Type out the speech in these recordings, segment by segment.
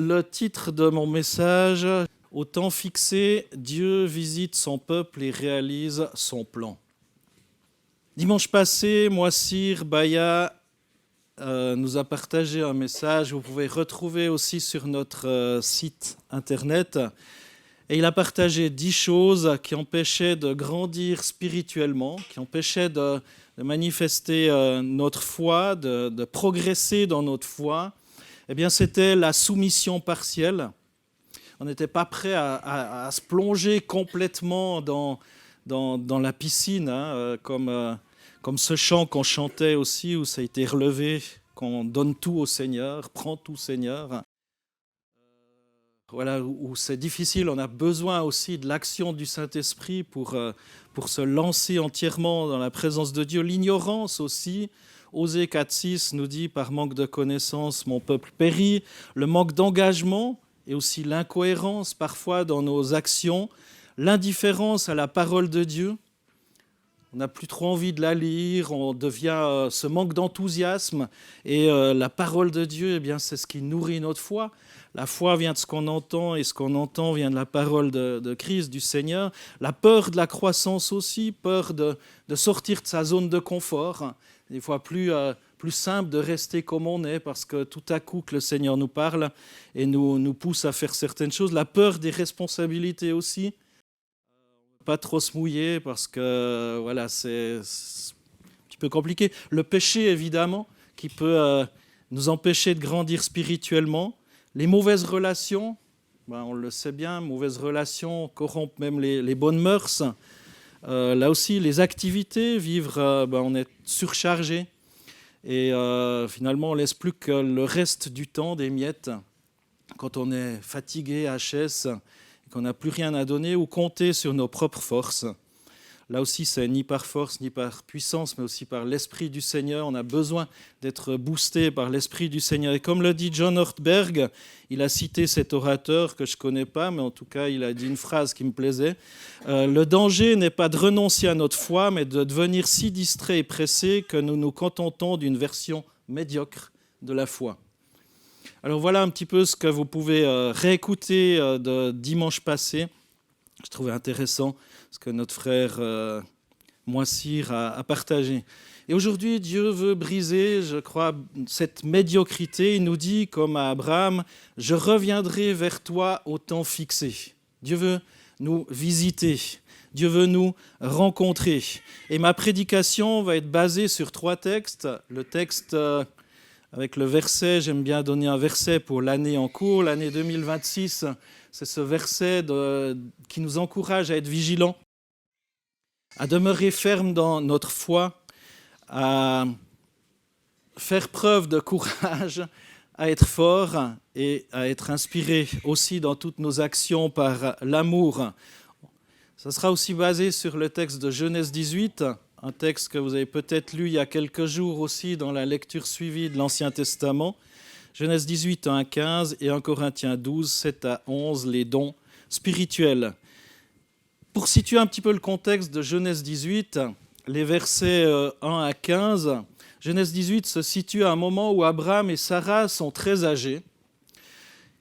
le titre de mon message, au temps fixé, Dieu visite son peuple et réalise son plan. Dimanche passé, Moissir Baya nous a partagé un message, vous pouvez retrouver aussi sur notre site internet. Et il a partagé 10 choses qui empêchaient de grandir spirituellement, qui empêchaient de manifester notre foi, de progresser dans notre foi. Eh bien, c'était la soumission partielle. On n'était pas prêt à se plonger complètement dans la piscine, comme ce chant qu'on chantait aussi, où ça a été relevé, qu'on donne tout au Seigneur, prend tout Seigneur. Voilà, où c'est difficile, on a besoin aussi de l'action du Saint-Esprit pour se lancer entièrement dans la présence de Dieu. L'ignorance aussi, Osée 4,6 nous dit « Par manque de connaissance, mon peuple périt ». Le manque d'engagement et aussi l'incohérence parfois dans nos actions, l'indifférence à la parole de Dieu. On n'a plus trop envie de la lire, on devient ce manque d'enthousiasme. Et la parole de Dieu, eh bien, c'est ce qui nourrit notre foi. La foi vient de ce qu'on entend et ce qu'on entend vient de la parole de Christ, du Seigneur. La peur de la croissance aussi, peur de sortir de sa zone de confort. Des fois plus simple de rester comme on est parce que tout à coup que le Seigneur nous parle et nous pousse à faire certaines choses. La peur des responsabilités aussi. Pas trop se mouiller parce que voilà, c'est un petit peu compliqué. Le péché, évidemment, qui peut nous empêcher de grandir spirituellement. Les mauvaises relations, on le sait bien, mauvaises relations corrompent même les bonnes mœurs. Là aussi, les activités, vivre, on est surchargé. Et finalement, on ne laisse plus que le reste du temps, des miettes, quand on est fatigué, HS, qu'on n'a plus rien à donner ou compter sur nos propres forces. Là aussi, c'est ni par force, ni par puissance, mais aussi par l'Esprit du Seigneur. On a besoin d'être boosté par l'Esprit du Seigneur. Et comme le dit John Ortberg, il a cité cet orateur que je ne connais pas, mais en tout cas, il a dit une phrase qui me plaisait. Le danger n'est pas de renoncer à notre foi, mais de devenir si distrait et pressé que nous nous contentons d'une version médiocre de la foi. Alors voilà un petit peu ce que vous pouvez réécouter de dimanche passé. Je trouvais intéressant ce que notre frère Moissir a partagé. Et aujourd'hui, Dieu veut briser, je crois, cette médiocrité. Il nous dit, comme à Abraham, « Je reviendrai vers toi au temps fixé ». Dieu veut nous visiter. Dieu veut nous rencontrer. Et ma prédication va être basée sur 3 textes. Le texte... avec le verset, j'aime bien donner un verset pour l'année en cours, l'année 2026, c'est ce verset qui nous encourage à être vigilants, à demeurer fermes dans notre foi, à faire preuve de courage, à être forts et à être inspirés aussi dans toutes nos actions par l'amour. Ça sera aussi basé sur le texte de Genèse 18, un texte que vous avez peut-être lu il y a quelques jours aussi dans la lecture suivie de l'Ancien Testament. Genèse 18, 1 à 15 et 1 Corinthiens 12, 7 à 11, les dons spirituels. Pour situer un petit peu le contexte de Genèse 18, les versets 1 à 15, Genèse 18 se situe à un moment où Abraham et Sarah sont très âgés.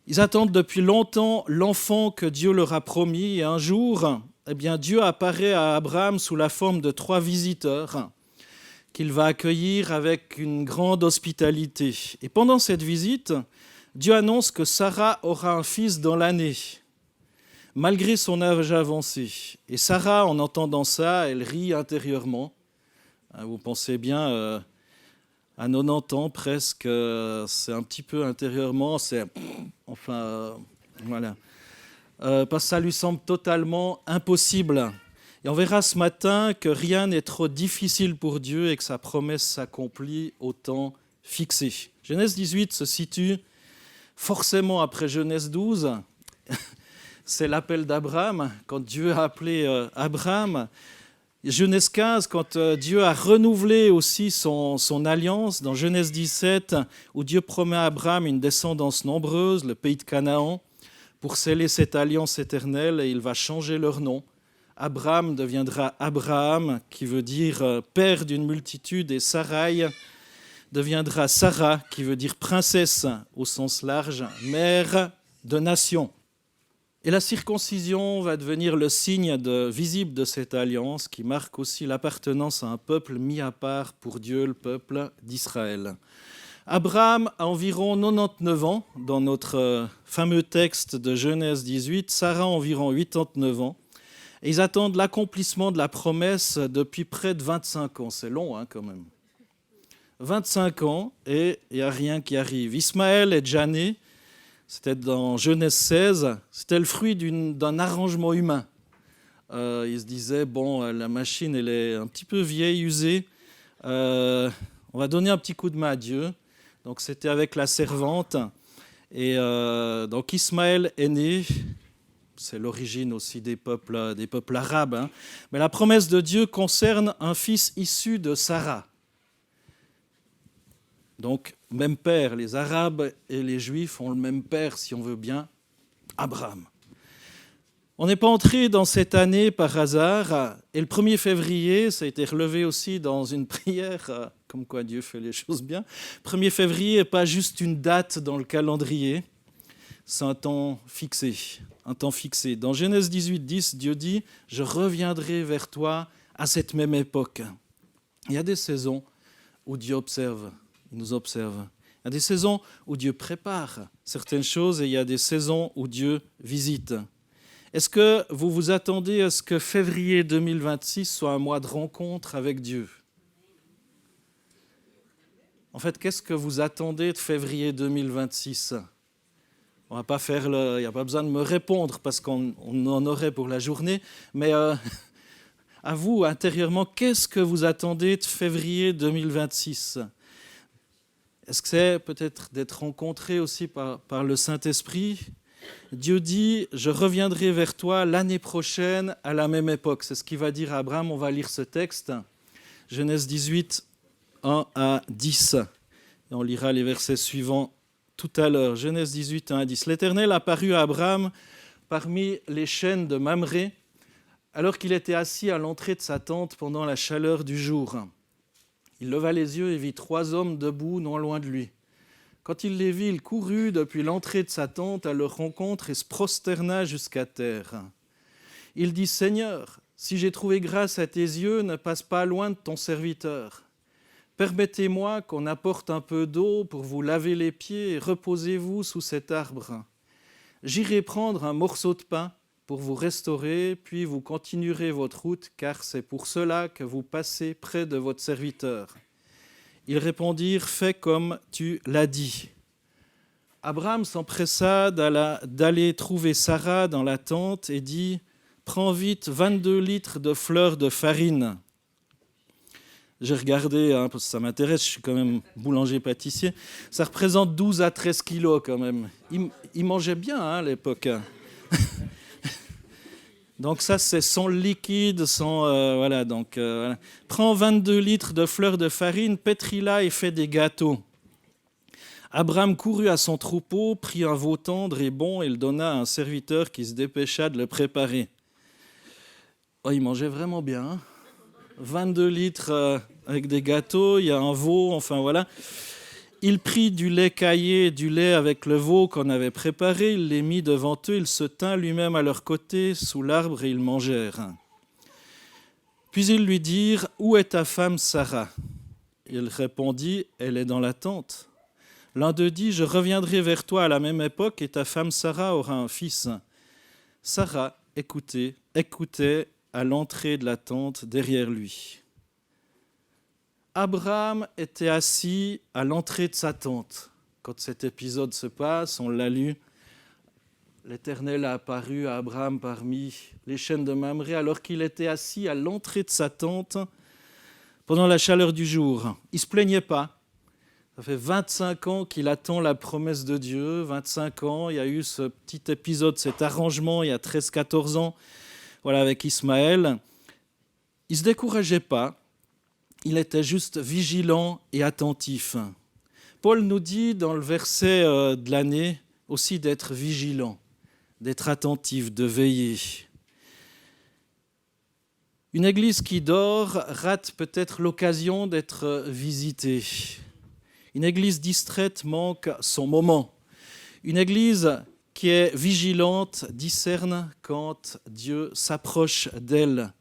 Ils attendent depuis longtemps l'enfant que Dieu leur a promis et un jour... Eh bien, Dieu apparaît à Abraham sous la forme de 3 visiteurs qu'il va accueillir avec une grande hospitalité. Et pendant cette visite, Dieu annonce que Sarah aura un fils dans l'année, malgré son âge avancé. Et Sarah, en entendant ça, elle rit intérieurement. Vous pensez bien, à 90 ans presque, c'est un petit peu intérieurement, voilà. Parce que ça lui semble totalement impossible. Et on verra ce matin que rien n'est trop difficile pour Dieu et que sa promesse s'accomplit au temps fixé. Genèse 18 se situe forcément après Genèse 12. C'est l'appel d'Abraham, quand Dieu a appelé Abraham. Genèse 15, quand Dieu a renouvelé aussi son alliance. Dans Genèse 17, où Dieu promet à Abraham une descendance nombreuse, le pays de Canaan. Pour sceller cette alliance éternelle, et il va changer leur nom. Abraham deviendra Abraham, qui veut dire père d'une multitude, et Sarai deviendra Sarah, qui veut dire princesse au sens large, mère de nation. Et la circoncision va devenir le signe visible de cette alliance qui marque aussi l'appartenance à un peuple mis à part pour Dieu, le peuple d'Israël. Abraham a environ 99 ans dans notre fameux texte de Genèse 18, Sarah a environ 89 ans. Et ils attendent l'accomplissement de la promesse depuis près de 25 ans. C'est long quand même. 25 ans et il n'y a rien qui arrive. Ismaël est déjà né. C'était dans Genèse 16, c'était le fruit d'un arrangement humain. Il se disait, la machine, elle est un petit peu vieille, usée. On va donner un petit coup de main à Dieu. Donc c'était avec la servante. Et donc Ismaël est né. C'est l'origine aussi des peuples arabes. Mais la promesse de Dieu concerne un fils issu de Sarah. Donc, même père, les Arabes et les Juifs ont le même père, si on veut bien, Abraham. On n'est pas entré dans cette année par hasard, et le 1er février, ça a été relevé aussi dans une prière, comme quoi Dieu fait les choses bien. 1er février n'est pas juste une date dans le calendrier, c'est un temps fixé, Dans Genèse 18, 10, Dieu dit « Je reviendrai vers toi à cette même époque ». Il y a des saisons où Dieu nous observe. Il y a des saisons où Dieu prépare certaines choses et il y a des saisons où Dieu visite. Est-ce que vous vous attendez à ce que février 2026 soit un mois de rencontre avec Dieu ? En fait, qu'est-ce que vous attendez de février 2026 ? On va pas faire il n'y a pas besoin de me répondre parce qu'on en aurait pour la journée, mais à vous, intérieurement, qu'est-ce que vous attendez de février 2026 ? Est-ce que c'est peut-être d'être rencontré aussi par le Saint-Esprit ? Dieu dit « Je reviendrai vers toi l'année prochaine à la même époque ». C'est ce qu'il va dire à Abraham. On va lire ce texte. Genèse 18, 1 à 10. Et on lira les versets suivants tout à l'heure. Genèse 18, 1 à 10. L'Éternel apparut à Abraham parmi les chênes de Mamré, alors qu'il était assis à l'entrée de sa tente pendant la chaleur du jour. Il leva les yeux et vit 3 hommes debout non loin de lui. Quand il les vit, il courut depuis l'entrée de sa tente à leur rencontre et se prosterna jusqu'à terre. Il dit « Seigneur, si j'ai trouvé grâce à tes yeux, ne passe pas loin de ton serviteur. Permettez-moi qu'on apporte un peu d'eau pour vous laver les pieds et reposez-vous sous cet arbre. J'irai prendre un morceau de pain pour vous restaurer, puis vous continuerez votre route, car c'est pour cela que vous passez près de votre serviteur. » Ils répondirent « Fais comme tu l'as dit. » Abraham s'empressa d'aller trouver Sarah dans la tente et dit « Prends vite 22 litres de fleurs de farine. » J'ai regardé, parce que ça m'intéresse, je suis quand même boulanger-pâtissier. Ça représente 12 à 13 kilos quand même. Ils mangeaient bien à l'époque. Donc ça, c'est sans liquide, voilà. Prends 22 litres de fleurs de farine, pétris-la et fais des gâteaux. Abraham courut à son troupeau, prit un veau tendre et bon et le donna à un serviteur qui se dépêcha de le préparer. Oh, il mangeait vraiment bien. 22 litres avec des gâteaux, il y a un veau, enfin voilà. Il prit du lait caillé, du lait avec le veau qu'on avait préparé, il les mit devant eux, il se tint lui-même à leur côté sous l'arbre et ils mangèrent. Puis ils lui dirent « Où est ta femme Sarah ?» Il répondit « Elle est dans la tente. » L'un d'eux dit « Je reviendrai vers toi à la même époque et ta femme Sarah aura un fils. » Sarah écoutait à l'entrée de la tente derrière lui. Abraham était assis à l'entrée de sa tente. Quand cet épisode se passe, on l'a lu, l'Éternel a apparu à Abraham parmi les chênes de Mamré alors qu'il était assis à l'entrée de sa tente pendant la chaleur du jour. Il ne se plaignait pas. Ça fait 25 ans qu'il attend la promesse de Dieu. 25 ans, il y a eu ce petit épisode, cet arrangement il y a 13-14 ans, voilà, avec Ismaël. Il ne se décourageait pas. Il était juste vigilant et attentif. Paul nous dit dans le verset de l'année aussi d'être vigilant, d'être attentif, de veiller. Une église qui dort rate peut-être l'occasion d'être visitée. Une église distraite manque son moment. Une église qui est vigilante discerne quand Dieu s'approche d'elle.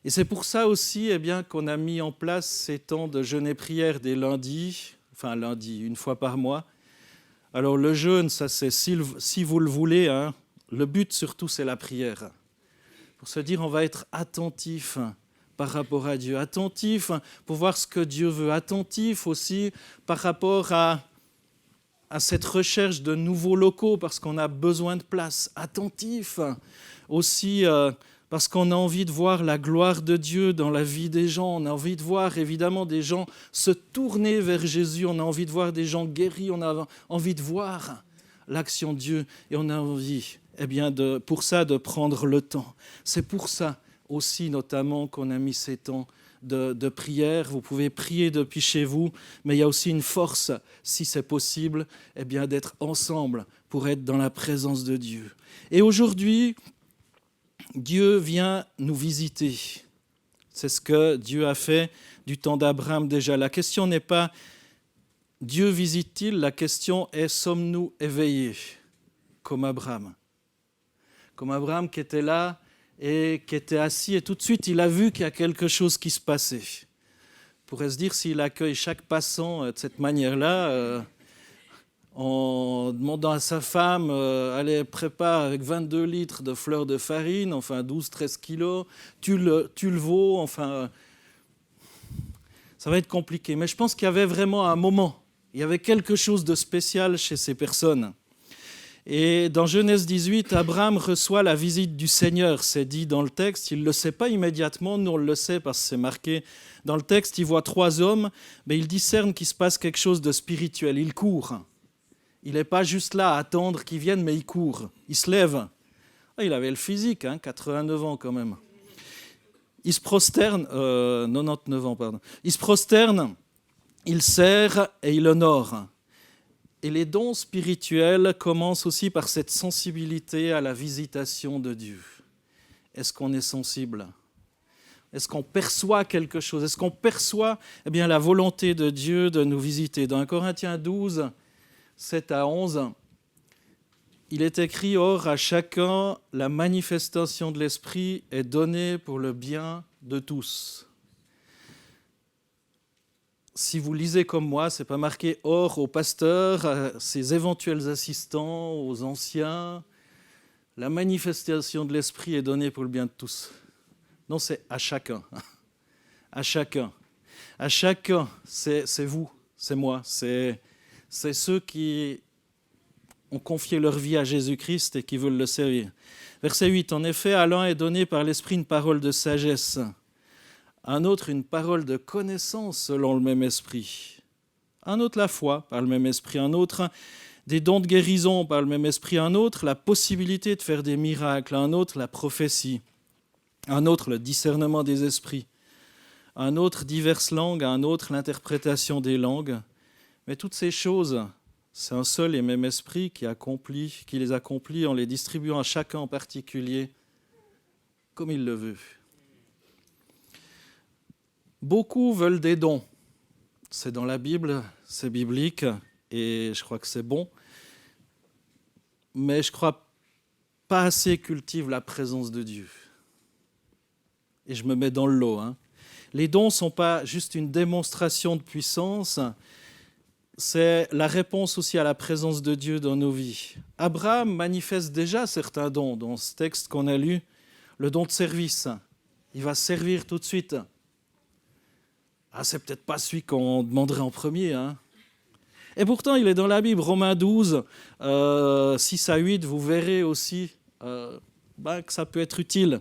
Et c'est pour ça aussi qu'on a mis en place ces temps de jeûne et prière des lundis, enfin lundi, une fois par mois. Alors le jeûne, ça c'est si vous le voulez, hein, le but surtout c'est la prière. Pour se dire on va être attentif par rapport à Dieu, attentif pour voir ce que Dieu veut, attentif aussi par rapport à cette recherche de nouveaux locaux parce qu'on a besoin de place, attentif aussi parce qu'on a envie de voir la gloire de Dieu dans la vie des gens, on a envie de voir évidemment des gens se tourner vers Jésus, on a envie de voir des gens guéris, on a envie de voir l'action de Dieu et on a envie pour ça de prendre le temps. C'est pour ça aussi notamment qu'on a mis ces temps de prière. Vous pouvez prier depuis chez vous, mais il y a aussi une force, si c'est possible, d'être ensemble pour être dans la présence de Dieu. Et aujourd'hui, Dieu vient nous visiter. C'est ce que Dieu a fait du temps d'Abraham déjà. La question n'est pas Dieu visite-t-il, la question est sommes-nous éveillés comme Abraham ? Comme Abraham qui était là et qui était assis et tout de suite il a vu qu'il y a quelque chose qui se passait. On pourrait se dire s'il accueille chaque passant de cette manière-là, en demandant à sa femme, allez, prépare avec 22 litres de fleurs de farine, enfin 12-13 kilos, tu le vaux, enfin, ça va être compliqué. Mais je pense qu'il y avait vraiment un moment, il y avait quelque chose de spécial chez ces personnes. Et dans Genèse 18, Abraham reçoit la visite du Seigneur, c'est dit dans le texte. Il ne le sait pas immédiatement, nous on le sait parce que c'est marqué dans le texte. Il voit 3 hommes, mais il discerne qu'il se passe quelque chose de spirituel. Il court. Il n'est pas juste là à attendre qu'ils viennent, mais il court. Il se lève. Il avait le physique, 89 ans quand même. Il se prosterne, 99 ans, pardon. Il se prosterne, il sert et il honore. Et les dons spirituels commencent aussi par cette sensibilité à la visitation de Dieu. Est-ce qu'on est sensible ? Est-ce qu'on perçoit quelque chose ? Est-ce qu'on perçoit la volonté de Dieu de nous visiter ? Dans 1 Corinthiens 12, 7 à 11, il est écrit « Or, à chacun, la manifestation de l'Esprit est donnée pour le bien de tous. » Si vous lisez comme moi, ce n'est pas marqué « Or, aux pasteurs, à ses éventuels assistants, aux anciens. » La manifestation de l'Esprit est donnée pour le bien de tous. Non, c'est à chacun. À chacun. À chacun, c'est vous, c'est moi, c'est ceux qui ont confié leur vie à Jésus-Christ et qui veulent le servir. Verset 8. En effet, à l'un est donné par l'Esprit une parole de sagesse, à un autre une parole de connaissance selon le même esprit, à un autre la foi par le même esprit, à un autre des dons de guérison par le même esprit, à un autre la possibilité de faire des miracles, à un autre la prophétie, à un autre le discernement des esprits, à un autre diverses langues, à un autre l'interprétation des langues. Mais toutes ces choses, c'est un seul et même esprit qui les accomplit en les distribuant à chacun en particulier comme il le veut. Beaucoup veulent des dons. C'est dans la Bible, c'est biblique, et je crois que c'est bon. Mais je ne crois pas assez cultive la présence de Dieu. Et je me mets dans le lot. Les dons ne sont pas juste une démonstration de puissance, c'est la réponse aussi à la présence de Dieu dans nos vies. Abraham manifeste déjà certains dons dans ce texte qu'on a lu, le don de service. Il va servir tout de suite. C'est peut-être pas celui qu'on demanderait en premier. Et pourtant, il est dans la Bible, Romains 12, 6 à 8, vous verrez aussi que ça peut être utile.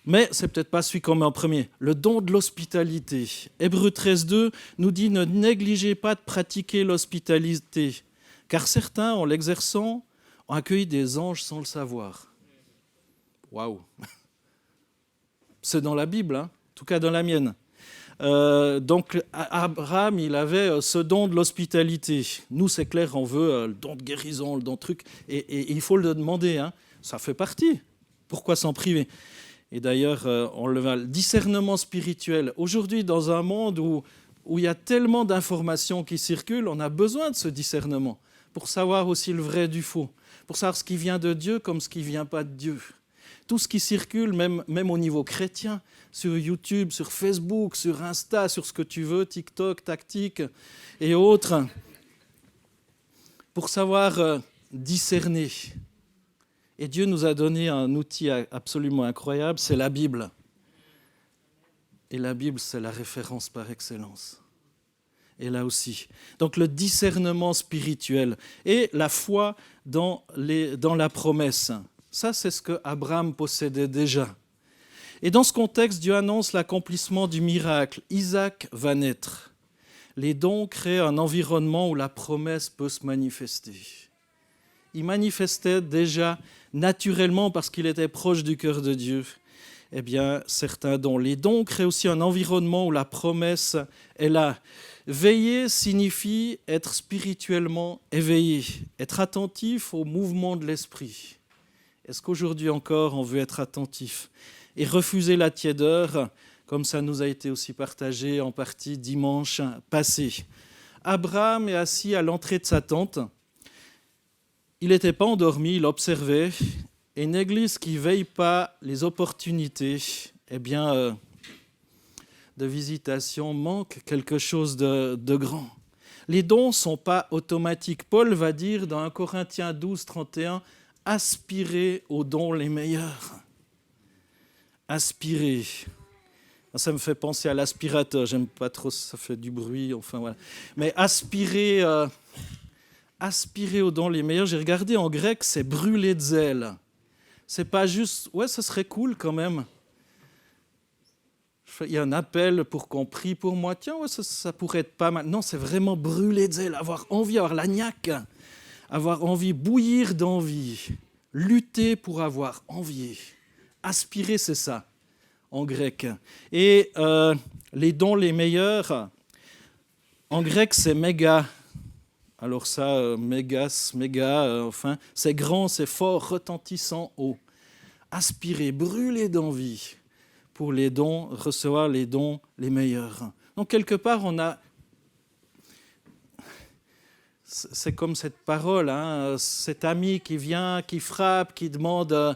Mais c'est peut-être pas celui qu'on met en premier. Le don de l'hospitalité. Hébreux 13, 2 nous dit « Ne négligez pas de pratiquer l'hospitalité, car certains, en l'exerçant, ont accueilli des anges sans le savoir. » Waouh. C'est dans la Bible, en tout cas dans la mienne. Donc Abraham, il avait ce don de l'hospitalité. Nous, c'est clair, on veut le don de guérison, le don de truc, et il faut le demander. Ça fait partie. Pourquoi s'en priver ? Et d'ailleurs, on le discernement spirituel. Aujourd'hui, dans un monde où où il y a tellement d'informations qui circulent, on a besoin de ce discernement pour savoir aussi le vrai du faux, pour savoir ce qui vient de Dieu comme ce qui ne vient pas de Dieu. Tout ce qui circule, même au niveau chrétien, sur YouTube, sur Facebook, sur Insta, sur ce que tu veux, TikTok, Tactique et autres, pour savoir discerner. Et Dieu nous a donné un outil absolument incroyable, c'est la Bible. Et la Bible, c'est la référence par excellence. Et là aussi. Donc le discernement spirituel et la foi dans la promesse. Ça, c'est ce que Abraham possédait déjà. Et dans ce contexte, Dieu annonce l'accomplissement du miracle. Isaac va naître. Les dons créent un environnement où la promesse peut se manifester. Il manifestait déjà naturellement parce qu'il était proche du cœur de Dieu. Eh bien, certains dons. Les dons créent aussi un environnement où la promesse est là. Veiller signifie être spirituellement éveillé, être attentif au mouvement de l'esprit. Est-ce qu'aujourd'hui encore, on veut être attentif et refuser la tiédeur, comme ça nous a été aussi partagé en partie dimanche passé? Abraham est assis à l'entrée de sa tente. Il n'était pas endormi, il observait. Et une église qui ne veille pas les opportunités, eh bien, de visitation manque quelque chose de grand. Les dons ne sont pas automatiques. Paul va dire dans 1 Corinthiens 12, 31, « Aspirez aux dons les meilleurs ». Aspirer. Ça me fait penser à l'aspirateur. J'aime pas trop, ça fait du bruit. Enfin voilà. Mais aspirer aux dons les meilleurs. J'ai regardé en grec, c'est brûler de zèle. C'est pas juste, ouais, ça serait cool quand même. Il y a un appel pour qu'on prie pour moi. Tiens, ouais, ça pourrait être pas mal. Non, c'est vraiment brûler de zèle, avoir envie, avoir la niaque, avoir envie, bouillir d'envie, lutter pour avoir envie. Aspirer, c'est ça, en grec. Et les dons les meilleurs, en grec, c'est méga. Alors ça, enfin, c'est grand, c'est fort, retentissant, haut. Aspirer, brûler d'envie pour les dons, recevoir les dons les meilleurs. Donc quelque part, c'est comme cette parole, hein, cet ami qui vient, qui frappe, qui demande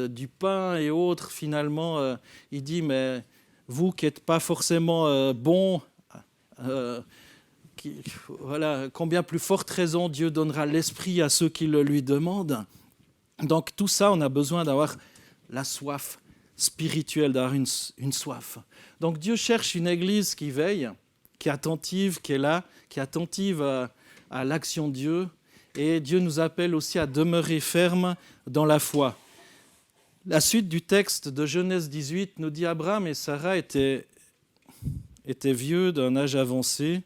du pain et autres. Finalement, il dit, mais vous qui n'êtes pas forcément bon, voilà, combien plus forte raison Dieu donnera l'esprit à ceux qui le lui demandent. Donc tout ça, on a besoin d'avoir la soif spirituelle, d'avoir une soif. Donc Dieu cherche une église qui veille, qui est attentive, qui est là, qui est attentive à l'action de Dieu. Et Dieu nous appelle aussi à demeurer ferme dans la foi. La suite du texte de Genèse 18 nous dit Abraham et Sarah étaient vieux d'un âge avancé.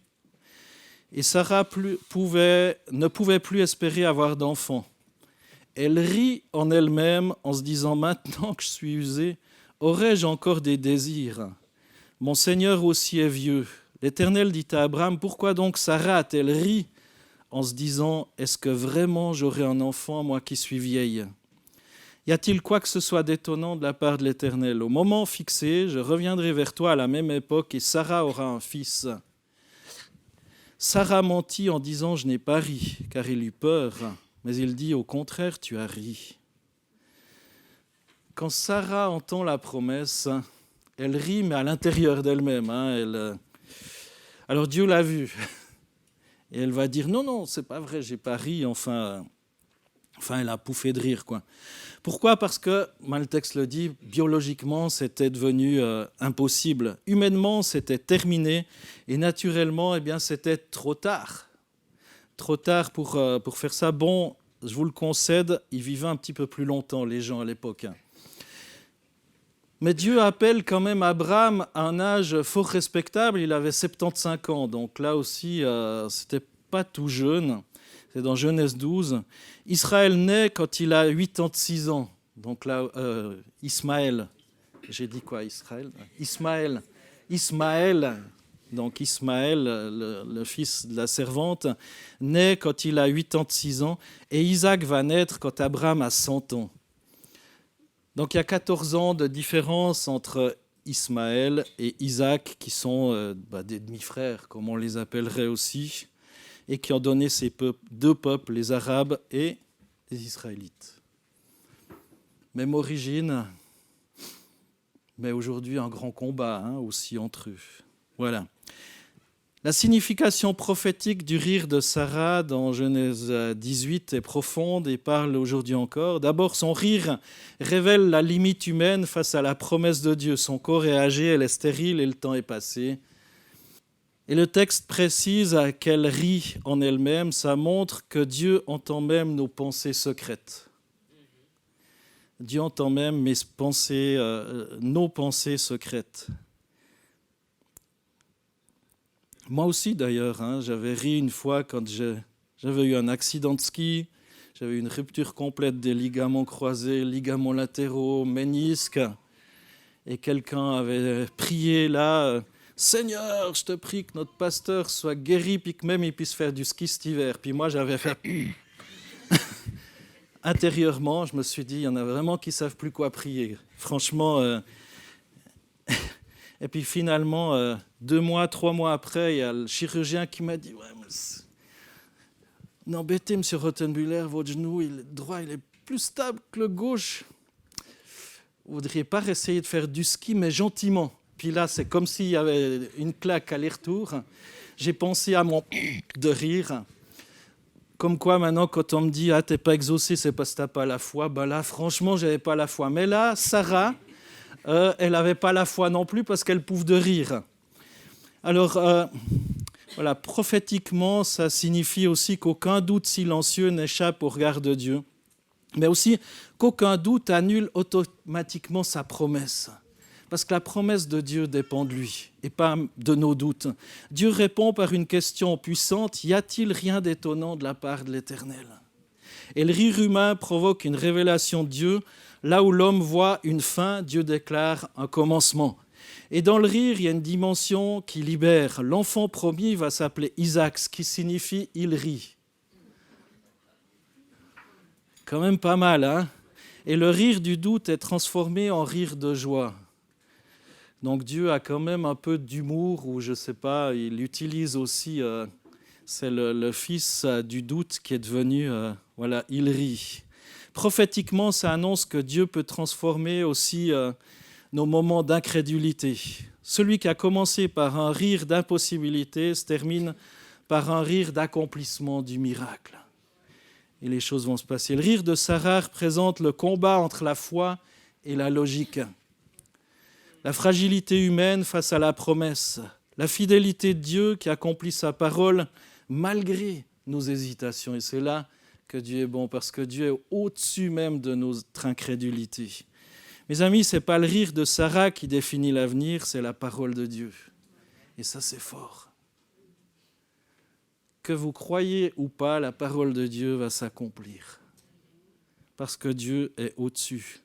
Et Sarah ne pouvait plus espérer avoir d'enfant. Elle rit en elle-même en se disant « Maintenant que je suis usée, aurais-je encore des désirs ? Mon Seigneur aussi est vieux. » L'Éternel dit à Abraham « Pourquoi donc Sarah a-t-elle ri en se disant « Est-ce que vraiment j'aurai un enfant, moi qui suis vieille ?» Y a-t-il quoi que ce soit d'étonnant de la part de l'Éternel ? Au moment fixé, je reviendrai vers toi à la même époque et Sarah aura un fils. Sarah mentit en disant « Je n'ai pas ri », car il eut peur. Mais il dit « Au contraire, tu as ri ». Quand Sarah entend la promesse, elle rit, mais à l'intérieur d'elle-même. Alors Dieu l'a vu. Et elle va dire « Non, c'est pas vrai, j'ai pas ri. » Enfin, elle a pouffé de rire, quoi. Pourquoi ? Parce que, le texte le dit, biologiquement, c'était devenu impossible. Humainement, c'était terminé. Et naturellement, c'était trop tard. Trop tard pour faire ça. Bon, je vous le concède, ils vivaient un petit peu plus longtemps, les gens à l'époque. Mais Dieu appelle quand même Abraham à un âge fort respectable. Il avait 75 ans. Donc là aussi, c'était pas tout jeune. C'est dans Genèse 12. Israël naît quand il a 86 ans. Donc là, Ismaël. J'ai dit quoi, Israël ? Ismaël. Donc Ismaël, le fils de la servante, naît quand il a 86 ans. Et Isaac va naître quand Abraham a 100 ans. Donc il y a 14 ans de différence entre Ismaël et Isaac, qui sont des demi-frères, comme on les appellerait aussi, et qui ont donné ces deux peuples, les Arabes et les Israélites. Même origine, mais aujourd'hui un grand combat aussi entre eux. Voilà. La signification prophétique du rire de Sarah dans Genèse 18 est profonde et parle aujourd'hui encore. D'abord, son rire révèle la limite humaine face à la promesse de Dieu. Son corps est âgé, elle est stérile et le temps est passé. Et le texte précise qu'elle rit en elle-même. Ça montre que Dieu entend même nos pensées secrètes. Dieu entend même nos pensées secrètes. Moi aussi d'ailleurs, j'avais ri une fois quand j'avais eu un accident de ski, j'avais eu une rupture complète des ligaments croisés, ligaments latéraux, ménisques, et quelqu'un avait prié là, « Seigneur, je te prie que notre pasteur soit guéri, puis que même il puisse faire du ski cet hiver. » Puis moi j'avais fait... Intérieurement, je me suis dit, il y en a vraiment qui ne savent plus quoi prier. Franchement... Et puis finalement, 2 mois, 3 mois après, il y a le chirurgien qui m'a dit « Ouais, mais n'embêtez, M. Rottenbuehler, votre genou droit, il est plus stable que le gauche. Vous ne voudriez pas essayer de faire du ski, mais gentiment. » Puis là, c'est comme s'il y avait une claque aller-retour. J'ai pensé à mon de rire. Comme quoi, maintenant, quand on me dit « Ah, t'es pas exaucé, c'est parce que t'as pas la foi », ben là, franchement, j'avais pas la foi. Mais là, Sarah... elle n'avait pas la foi non plus parce qu'elle pouffe de rire. Alors, voilà, prophétiquement, ça signifie aussi qu'aucun doute silencieux n'échappe au regard de Dieu, mais aussi qu'aucun doute annule automatiquement sa promesse. Parce que la promesse de Dieu dépend de lui et pas de nos doutes. Dieu répond par une question puissante, « Y a-t-il rien d'étonnant de la part de l'Éternel ?» Et le rire humain provoque une révélation de Dieu. Là où l'homme voit une fin, Dieu déclare un commencement. Et dans le rire, il y a une dimension qui libère. L'enfant promis va s'appeler Isaac, ce qui signifie « il rit ». Quand même pas mal, hein ? Et le rire du doute est transformé en rire de joie. Donc Dieu a quand même un peu d'humour, ou je ne sais pas, il utilise aussi, c'est le fils du doute qui est devenu, il rit. Prophétiquement, ça annonce que Dieu peut transformer aussi nos moments d'incrédulité. Celui qui a commencé par un rire d'impossibilité se termine par un rire d'accomplissement du miracle. Et les choses vont se passer. Le rire de Sarah représente le combat entre la foi et la logique. La fragilité humaine face à la promesse. La fidélité de Dieu qui accomplit sa parole malgré nos hésitations. Et c'est là que Dieu est bon, parce que Dieu est au-dessus même de notre incrédulité. Mes amis, ce n'est pas le rire de Sarah qui définit l'avenir, c'est la parole de Dieu. Et ça, c'est fort. Que vous croyez ou pas, la parole de Dieu va s'accomplir. Parce que Dieu est au-dessus.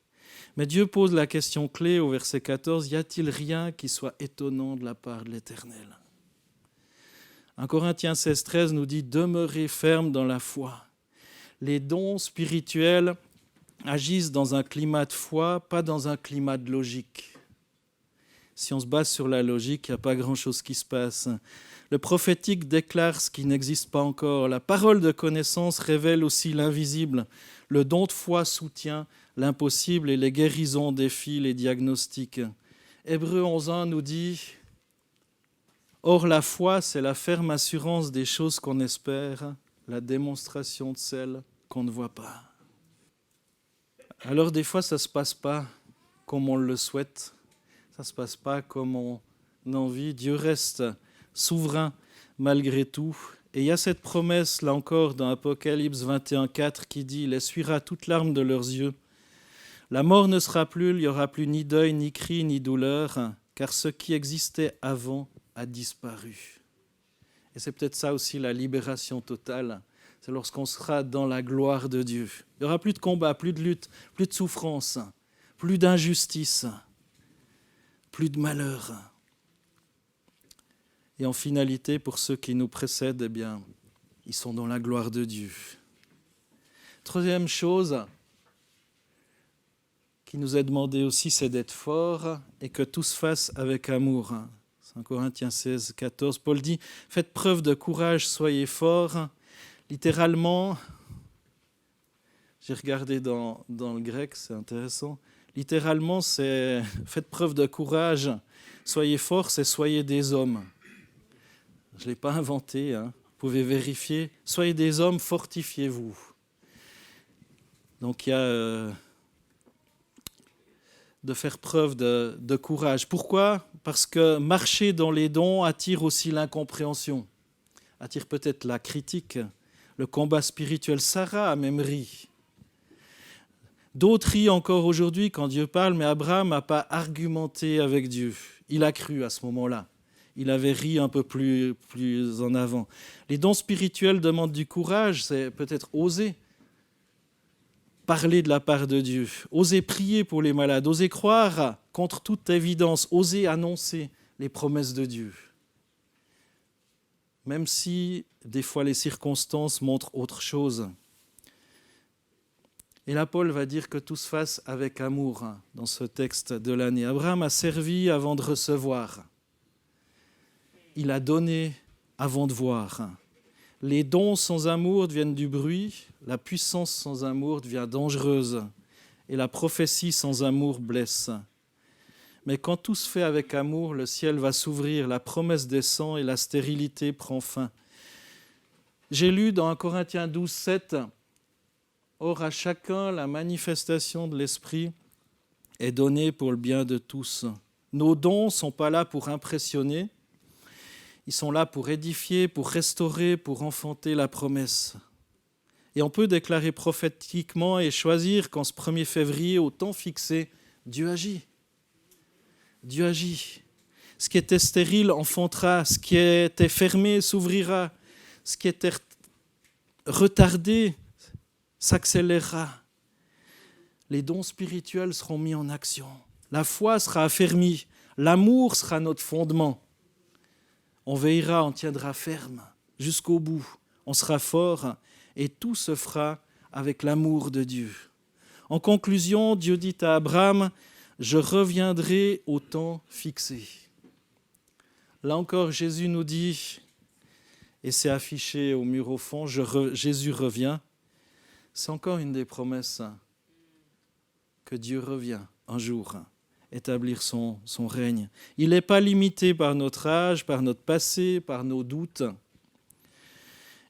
Mais Dieu pose la question clé au verset 14, « Y a-t-il rien qui soit étonnant de la part de l'Éternel ?» 1 Corinthiens 16, 13 nous dit « Demeurez ferme dans la foi ». Les dons spirituels agissent dans un climat de foi, pas dans un climat de logique. Si on se base sur la logique, il n'y a pas grand-chose qui se passe. Le prophétique déclare ce qui n'existe pas encore. La parole de connaissance révèle aussi l'invisible. Le don de foi soutient l'impossible et les guérisons défient les diagnostics. Hébreux 11.1 nous dit « Or la foi, c'est la ferme assurance des choses qu'on espère, la démonstration de celles qu'on ne voit pas. » Alors des fois, ça ne se passe pas comme on le souhaite, ça ne se passe pas comme on a envie. Dieu reste souverain malgré tout. Et il y a cette promesse, là encore, dans Apocalypse 21.4 qui dit « Il essuiera toute larme de leurs yeux. La mort ne sera plus, il n'y aura plus ni deuil, ni cri, ni douleur, car ce qui existait avant a disparu. » Et c'est peut-être ça aussi la libération totale. C'est lorsqu'on sera dans la gloire de Dieu. Il n'y aura plus de combat, plus de lutte, plus de souffrance, plus d'injustice, plus de malheur. Et en finalité, pour ceux qui nous précèdent, eh bien, ils sont dans la gloire de Dieu. Troisième chose qui nous est demandé aussi, c'est d'être fort et que tout se fasse avec amour. 5 Corinthiens 16, 14, Paul dit « Faites preuve de courage, soyez forts ». Littéralement, j'ai regardé dans le grec, c'est intéressant. Littéralement, c'est « Faites preuve de courage, soyez forts », c'est « Soyez des hommes ». Je ne l'ai pas inventé, hein. Vous pouvez vérifier. « Soyez des hommes, fortifiez-vous ». Donc il y a de faire preuve de courage. Pourquoi ? Parce que marcher dans les dons attire aussi l'incompréhension, attire peut-être la critique, le combat spirituel. Sarah a même ri. D'autres rient encore aujourd'hui quand Dieu parle, mais Abraham n'a pas argumenté avec Dieu. Il a cru à ce moment-là. Il avait ri un peu plus en avant. Les dons spirituels demandent du courage, c'est peut-être oser parler de la part de Dieu, oser prier pour les malades, oser croire contre toute évidence, oser annoncer les promesses de Dieu. Même si des fois les circonstances montrent autre chose. Et là, Paul va dire que tout se fasse avec amour dans ce texte de l'année. Abraham a servi avant de recevoir. Il a donné avant de voir. Les dons sans amour deviennent du bruit, la puissance sans amour devient dangereuse et la prophétie sans amour blesse. Mais quand tout se fait avec amour, le ciel va s'ouvrir, la promesse descend et la stérilité prend fin. J'ai lu dans 1 Corinthiens 12, 7, « Or à chacun la manifestation de l'Esprit est donnée pour le bien de tous. Nos dons ne sont pas là pour impressionner, ils sont là pour édifier, pour restaurer, pour enfanter la promesse. » Et on peut déclarer prophétiquement et choisir qu'en ce 1er février, au temps fixé, Dieu agit. Dieu agit. Ce qui était stérile enfantera, ce qui était fermé s'ouvrira, ce qui était retardé s'accélérera. Les dons spirituels seront mis en action. La foi sera affermie. L'amour sera notre fondement. On veillera, on tiendra ferme jusqu'au bout. On sera fort et tout se fera avec l'amour de Dieu. En conclusion, Dieu dit à Abraham, « Je reviendrai au temps fixé ». Là encore, Jésus nous dit, et c'est affiché au mur au fond, Jésus revient. C'est encore une des promesses que Dieu revient un jour établir son règne. Il n'est pas limité par notre âge, par notre passé, par nos doutes.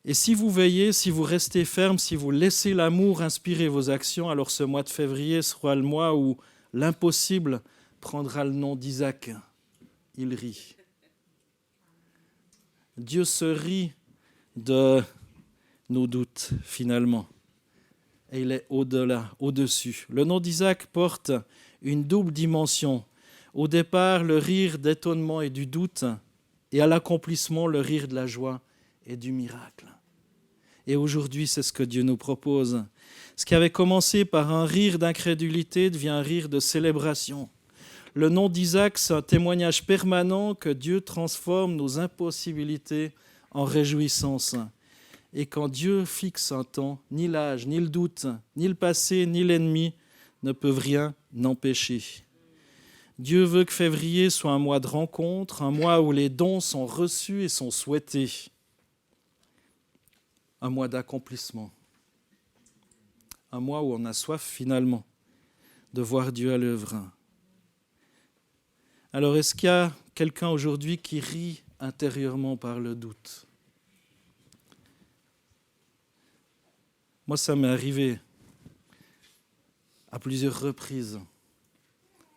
Et si vous veillez, si vous restez ferme, si vous laissez l'amour inspirer vos actions, alors ce mois de février sera le mois où l'impossible prendra le nom d'Isaac. Il rit. Dieu se rit de nos doutes, finalement. Et il est au-delà, au-dessus. Le nom d'Isaac porte une double dimension. Au départ, le rire d'étonnement et du doute, et à l'accomplissement, le rire de la joie et du miracle. Et aujourd'hui, c'est ce que Dieu nous propose. Ce qui avait commencé par un rire d'incrédulité devient un rire de célébration. Le nom d'Isaac, c'est un témoignage permanent que Dieu transforme nos impossibilités en réjouissance. Et quand Dieu fixe un temps, ni l'âge, ni le doute, ni le passé, ni l'ennemi ne peuvent rien empêcher. Dieu veut que février soit un mois de rencontre, un mois où les dons sont reçus et sont souhaités. Un mois d'accomplissement. Un mois où on a soif finalement de voir Dieu à l'œuvre. Alors est-ce qu'il y a quelqu'un aujourd'hui qui rit intérieurement par le doute ? Moi, ça m'est arrivé à plusieurs reprises.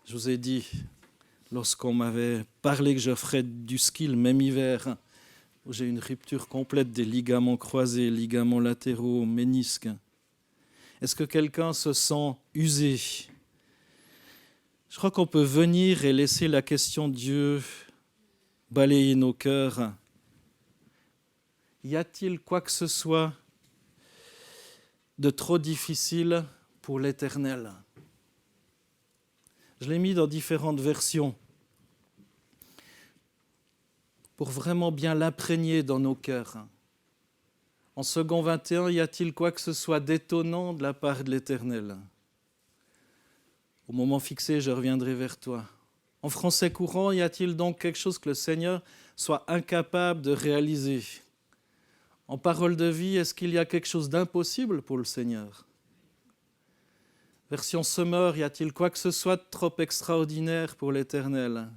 Je vous ai dit, lorsqu'on m'avait parlé que je ferais du ski le même hiver, où j'ai une rupture complète des ligaments croisés, ligaments latéraux, ménisques. Est-ce que quelqu'un se sent usé ? Je crois qu'on peut venir et laisser la question de Dieu balayer nos cœurs. Y a-t-il quoi que ce soit de trop difficile pour l'Éternel ? Je l'ai mis dans différentes versions pour vraiment bien l'imprégner dans nos cœurs. En second 21, y a-t-il quoi que ce soit d'étonnant de la part de l'Éternel ? Au moment fixé, je reviendrai vers toi. En français courant, y a-t-il donc quelque chose que le Seigneur soit incapable de réaliser? En parole de vie, est-ce qu'il y a quelque chose d'impossible pour le Seigneur? Version Sommer, y a-t-il quoi que ce soit de trop extraordinaire pour l'Éternel?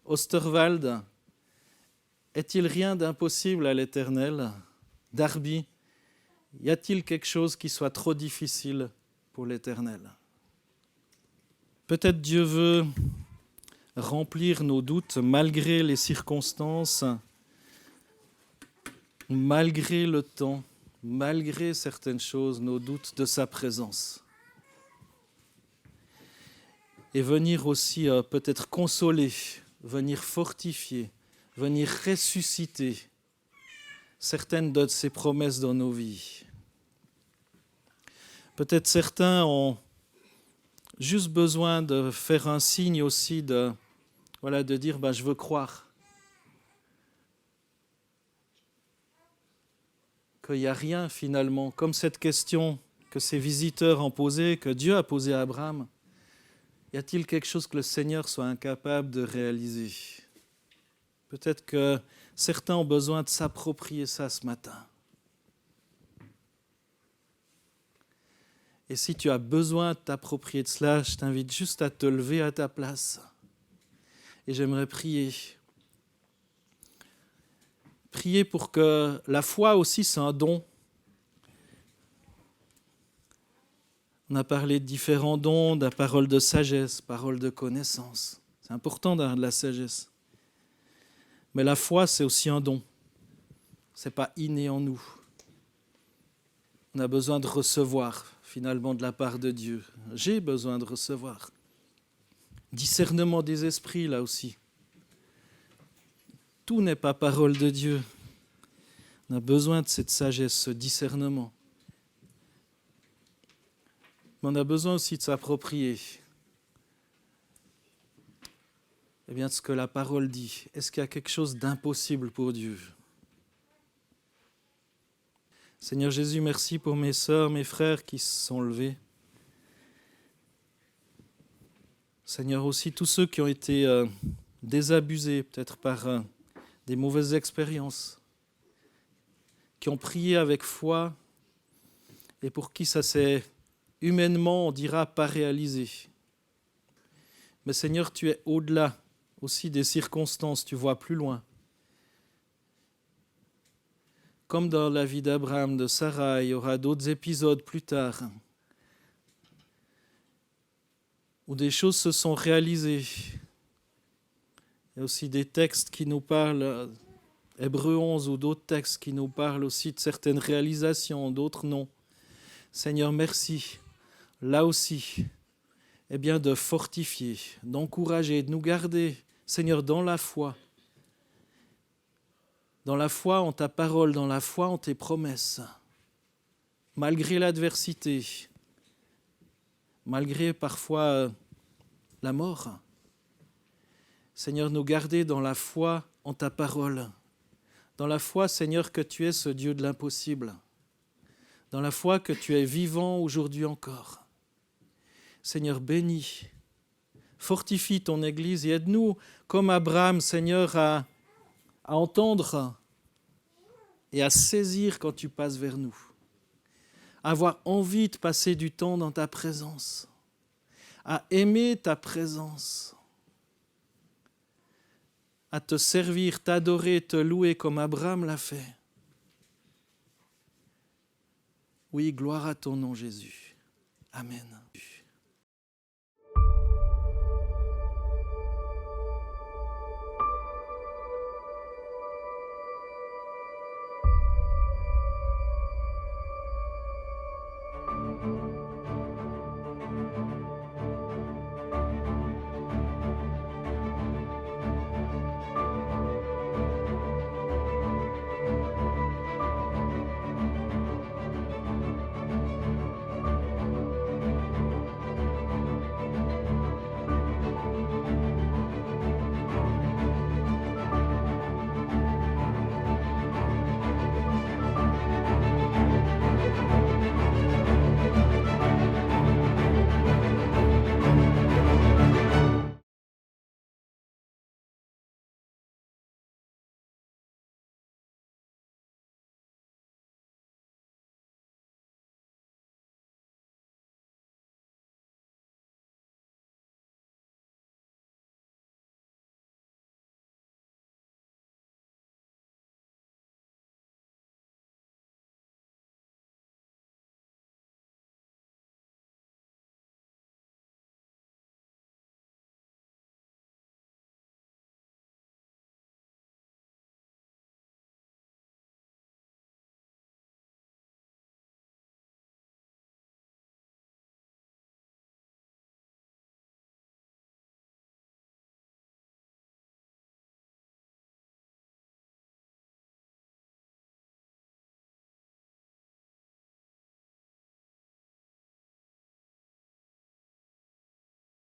Osterwald, est-il rien d'impossible à l'Éternel? Darby, y a-t-il quelque chose qui soit trop difficile pour l'Éternel? Peut-être Dieu veut remplir nos doutes malgré les circonstances, malgré le temps, malgré certaines choses, nos doutes de sa présence. Et venir aussi peut-être consoler, venir fortifier, venir ressusciter certaines de ses promesses dans nos vies. Peut-être certains ont juste besoin de faire un signe aussi de dire je veux croire. Qu'il n'y a rien finalement, comme cette question que ces visiteurs ont posée, que Dieu a posée à Abraham. Y a-t-il quelque chose que le Seigneur soit incapable de réaliser? Peut-être que certains ont besoin de s'approprier ça ce matin. Et si tu as besoin de t'approprier de cela, je t'invite juste à te lever à ta place. Et j'aimerais prier. Prier pour que la foi aussi, c'est un don. On a parlé de différents dons, de la parole de sagesse, parole de connaissance. C'est important d'avoir de la sagesse. Mais la foi, c'est aussi un don. Ce n'est pas inné en nous. On a besoin de recevoir, finalement, de la part de Dieu. J'ai besoin de recevoir. Discernement des esprits, là aussi. Tout n'est pas parole de Dieu. On a besoin de cette sagesse, ce discernement. Mais on a besoin aussi de s'approprier de ce que la parole dit. Est-ce qu'il y a quelque chose d'impossible pour Dieu? Seigneur Jésus, merci pour mes sœurs, mes frères qui se sont levés. Seigneur, aussi tous ceux qui ont été désabusés, peut-être par des mauvaises expériences, qui ont prié avec foi et pour qui ça s'est humainement, on dira, pas réalisé. Mais Seigneur, tu es au-delà aussi des circonstances, tu vois plus loin. Comme dans la vie d'Abraham, de Sarah, il y aura d'autres épisodes plus tard où des choses se sont réalisées. Il y a aussi des textes qui nous parlent, Hébreux 11 ou d'autres textes qui nous parlent aussi de certaines réalisations, d'autres non. Seigneur, merci. Là aussi, de fortifier, d'encourager, de nous garder, Seigneur, dans la foi. Dans la foi en ta parole, dans la foi en tes promesses. Malgré l'adversité, malgré parfois la mort. Seigneur, nous garder dans la foi en ta parole. Dans la foi, Seigneur, que tu es ce Dieu de l'impossible. Dans la foi que tu es vivant aujourd'hui encore. Seigneur, bénis, fortifie ton Église et aide-nous, comme Abraham, Seigneur, à entendre et à saisir quand tu passes vers nous. À avoir envie de passer du temps dans ta présence, à aimer ta présence, à te servir, t'adorer, te louer comme Abraham l'a fait. Oui, gloire à ton nom, Jésus. Amen.